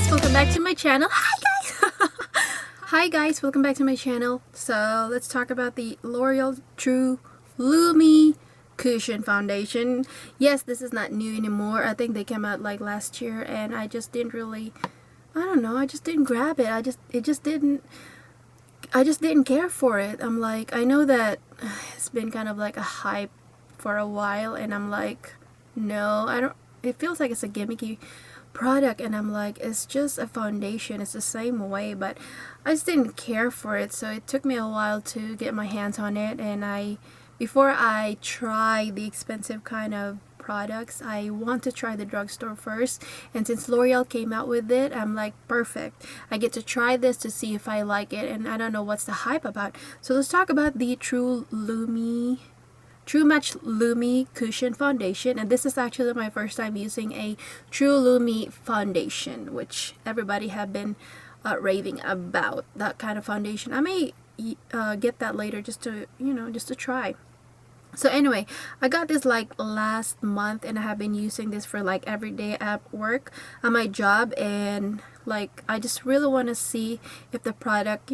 guys, welcome back to my channel. Hi guys. Hi guys, welcome back to my channel. So let's talk about the L'Oreal True Lumi Cushion Foundation. Yes, this is not new anymore. I think they came out like last year, and I just didn't really, I don't know, I just didn't grab it. I just didn't care for it. I'm like, I know that it's been kind of like a hype for a while, and I'm like, no, I don't. It feels like it's a gimmicky product, and I'm like, it's just a foundation, it's the same way, but I just didn't care for it. So it took me a while to get my hands on it, and before I try the expensive kind of products, I want to try the drugstore first. And since L'Oreal came out with it, I'm like, perfect, I get to try this to see if I like it, and I don't know what's the hype about. So let's talk about the True Match Lumi Cushion Foundation, and this is actually my first time using a True Lumi foundation, which everybody have been raving about that kind of foundation. I may get that later just to try. So anyway, I got this like last month, and I have been using this for like every day at work, at my job, and like I just really want to see if the product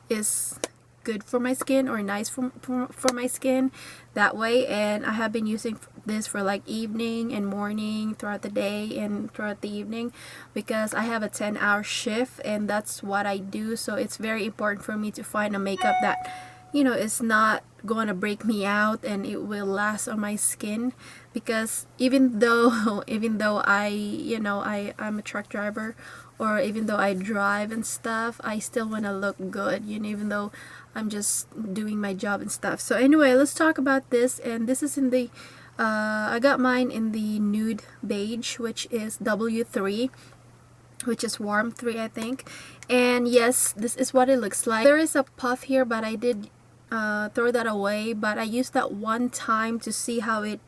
is good for my skin or nice for my skin that way. And I have been using this for like evening and morning, throughout the day and throughout the evening, because I have a 10-hour shift, and that's what I do. So it's very important for me to find a makeup that is not going to break me out, and it will last on my skin. Because even though I'm a truck driver, or even though I drive and stuff, I still want to look good, even though I'm just doing my job and stuff. So anyway, let's talk about this. And this is in the I got mine in the nude beige, which is W3, which is warm 3, I think. And yes, this is what it looks like. There is a puff here, but I did throw that away. But I used that one time to see how it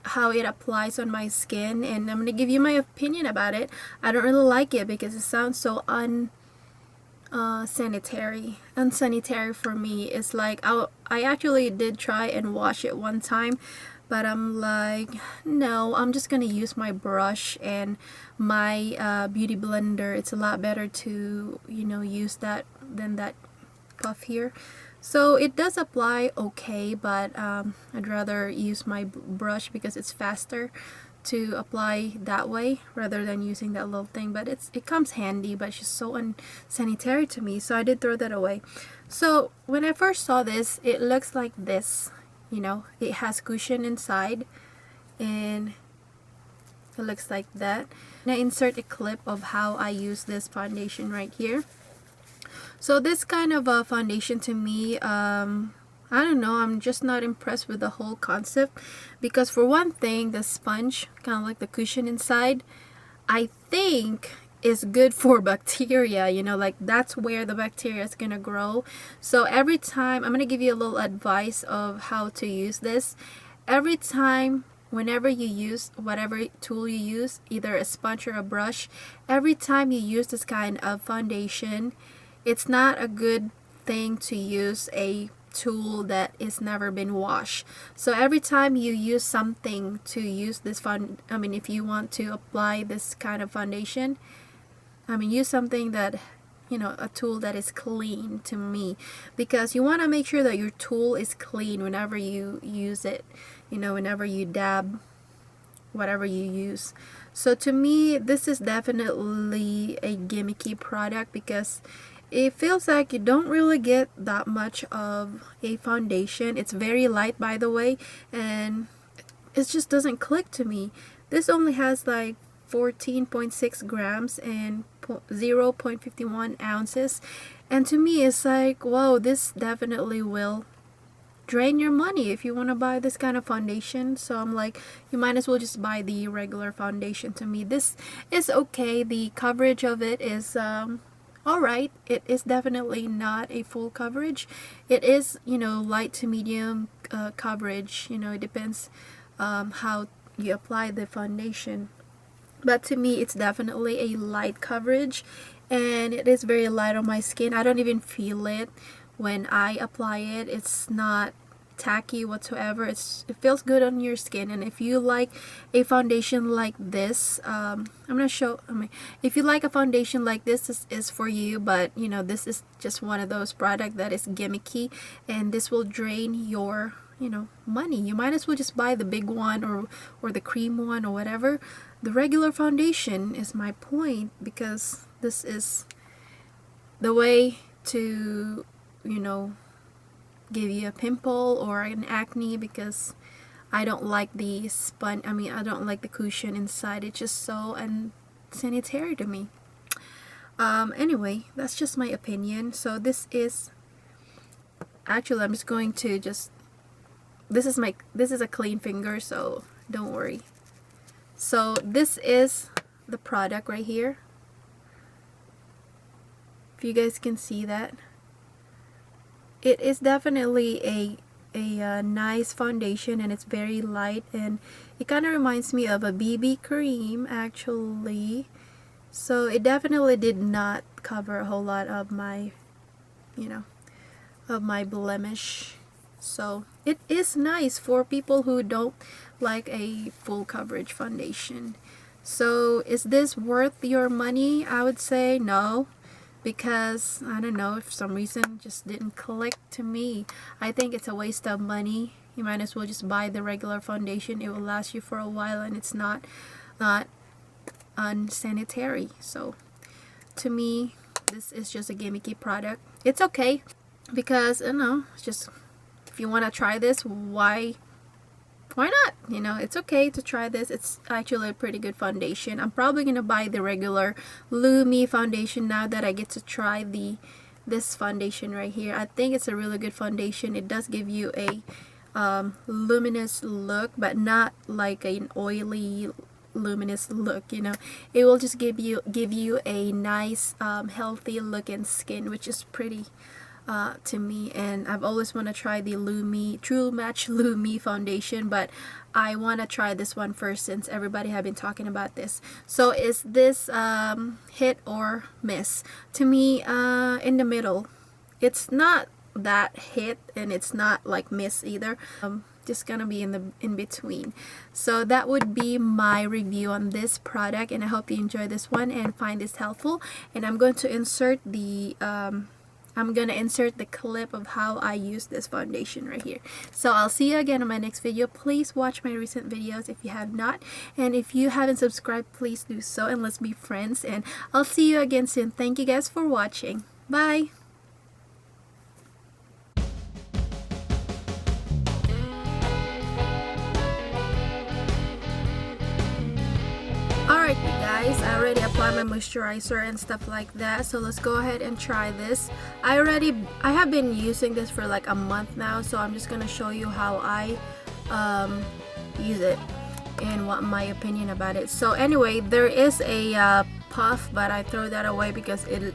how it applies on my skin, and I'm gonna give you my opinion about it. I don't really like it because it sounds so unsanitary for me. It's like I actually did try and wash it one time, but I'm like, no, I'm just gonna use my brush and my beauty blender. It's a lot better to use that than that puff here. So it does apply okay, but I'd rather use my brush because it's faster to apply that way rather than using that little thing. But it comes handy, but it's just so unsanitary to me, so I did throw that away. So when I first saw this, it looks like this. It has cushion inside, and it looks like that. And I insert a clip of how I use this foundation right here. So this kind of a foundation, to me, I don't know, I'm just not impressed with the whole concept. Because for one thing, the sponge, kind of like the cushion inside, I think is good for bacteria. Like that's where the bacteria is gonna grow. So every time, I'm gonna give you a little advice of how to use this. Every time, whenever you use whatever tool you use, either a sponge or a brush, every time you use this kind of foundation, it's not a good thing to use a tool that is never been washed. So every time you use something to use this if you want to apply this kind of foundation, use something that, a tool that is clean, to me, because you want to make sure that your tool is clean whenever you use it, whenever you dab whatever you use. So to me, this is definitely a gimmicky product, because it feels like you don't really get that much of a foundation. It's very light, by the way, and it just doesn't click to me. This only has like 14.6 grams and 0.51 ounces, and to me it's like, whoa, this definitely will drain your money if you want to buy this kind of foundation. So I'm like, you might as well just buy the regular foundation. To me, this is okay. The coverage of it is alright. It is definitely not a full coverage. It is, light to medium coverage. It depends how you apply the foundation. But to me, it's definitely a light coverage, and it is very light on my skin. I don't even feel it when I apply it. It's not tacky whatsoever. It feels good on your skin. And if you like a foundation like this, if you like a foundation like this is for you. But you know, this is just one of those products that is gimmicky, and this will drain your, you know, money. You might as well just buy the big one, or the cream one, or whatever. The regular foundation is my point, because this is the way to, you know, give you a pimple or an acne, because I don't like the I don't like the cushion inside. It's just so unsanitary to me. Anyway, that's just my opinion. So this is actually, I'm just going to this is a clean finger, so don't worry. So this is the product right here. If you guys can see that, it is definitely a nice foundation, and it's very light, and it kind of reminds me of a BB cream actually. So it definitely did not cover a whole lot of my, you know, of my blemish. So it is nice for people who don't like a full coverage foundation. So is this worth your money? I would say no, because I don't know, if for some reason just didn't click to me. I think it's a waste of money. You might as well just buy the regular foundation. It will last you for a while, and it's not unsanitary. So to me, this is just a gimmicky product. It's okay, because you know, it's just, if you want to try this, why not? You know, it's okay to try this. It's actually a pretty good foundation. I'm probably gonna buy the regular Lumi foundation now that I get to try this foundation right here. I think it's a really good foundation. It does give you a luminous look, but not like an oily luminous look, you know. It will just give you a nice healthy looking skin, which is pretty to me. And I've always want to try the Lumi True Match Lumi foundation, but I want to try this one first, since everybody have been talking about this. So is this hit or miss? To me, in the middle. It's not that hit, and it's not like miss either. Just gonna be in between. So that would be my review on this product, and I hope you enjoy this one and find this helpful. And I'm going to insert the clip of how I use this foundation right here. So I'll see you again in my next video. Please watch my recent videos if you have not, and if you haven't subscribed, please do so, and let's be friends. And I'll see you again soon. Thank you guys for watching. Bye. Alright you guys, I already applied my moisturizer and stuff like that, so let's go ahead and try this. I have been using this for like a month now, so I'm just gonna show you how I use it and what my opinion about it. So anyway, there is a puff, but I throw that away because it,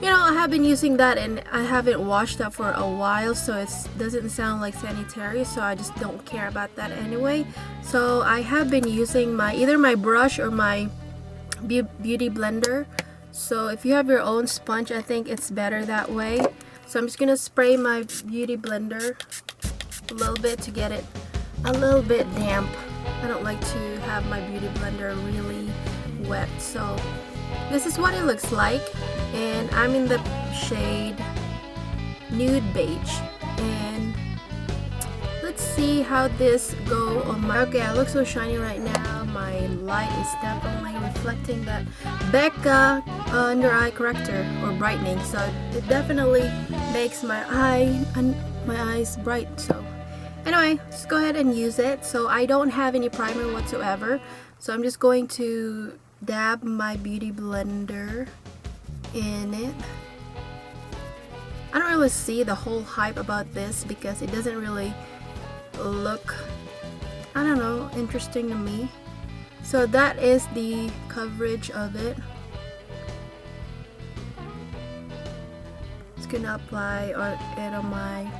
you know, I have been using that and I haven't washed that for a while, so it doesn't sound like sanitary, so I just don't care about that anyway. So I have been using either my brush or my beauty blender. So if you have your own sponge, I think it's better that way. So I'm just gonna spray my beauty blender a little bit to get it a little bit damp. I don't like to have my beauty blender really wet. So this is what it looks like, and I'm in the shade Nude Beige, and let's see how this go on my, okay, I look so shiny right now. My light is definitely reflecting that Becca under eye corrector or brightening, so it definitely makes my eyes bright. So anyway, just go ahead and use it. So I don't have any primer whatsoever, so I'm just going to dab my beauty blender in it. I don't really see the whole hype about this because it doesn't really look, I don't know, interesting to me. So that is the coverage of it. Just gonna apply it on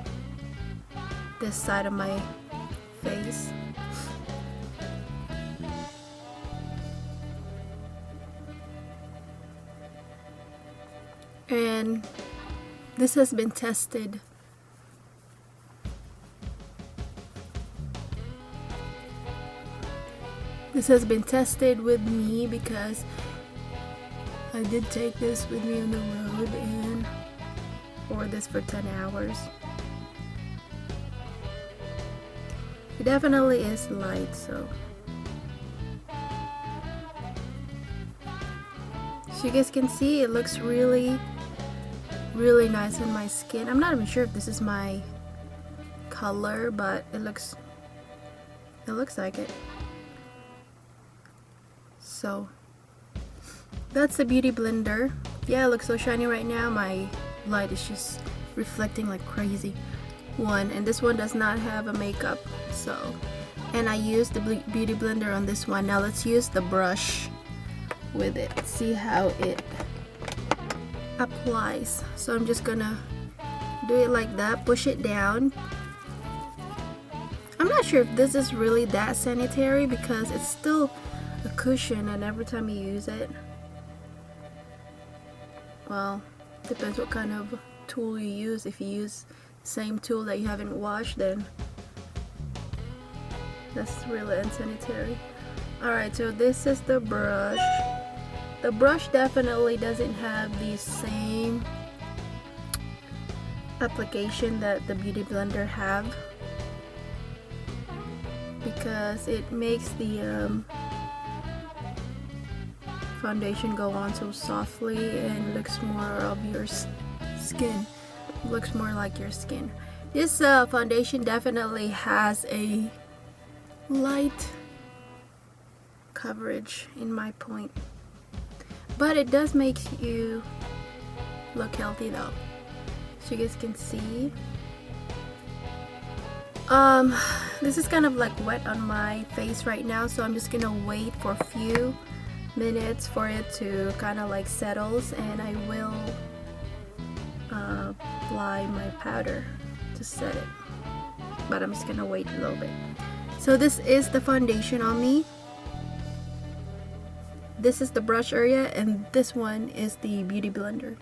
this side of my face. And this has been tested This has been tested with me because I did take this with me on the road and wore this for 10 hours. It definitely is light, so you guys can see it looks really nice on my skin. I'm not even sure if this is my color, but it looks like it. So that's the beauty blender. Yeah, it looks so shiny right now. My light is just reflecting like crazy. And this one does not have a makeup, so, and I used the beauty blender on this one. Now let's use the brush with it, see how it applies. So I'm just gonna do it like that, push it down. I'm not sure if this is really that sanitary because it's still a cushion, and every time you use it, well, depends what kind of tool you use. If you use the same tool that you haven't washed, then that's really unsanitary. Alright, so this is the brush. The brush definitely doesn't have the same application that the beauty blender have, because it makes the foundation go on so softly and looks more of your skin. Looks more like your skin. This foundation definitely has a light coverage in my point, but it does make you look healthy though, so you guys can see. This is kind of like wet on my face right now, so I'm just gonna wait for a few minutes for it to kind of like settles, and I will apply my powder to set it, but I'm just gonna wait a little bit. So this is the foundation on me. This is the brush area, and this one is the beauty blender.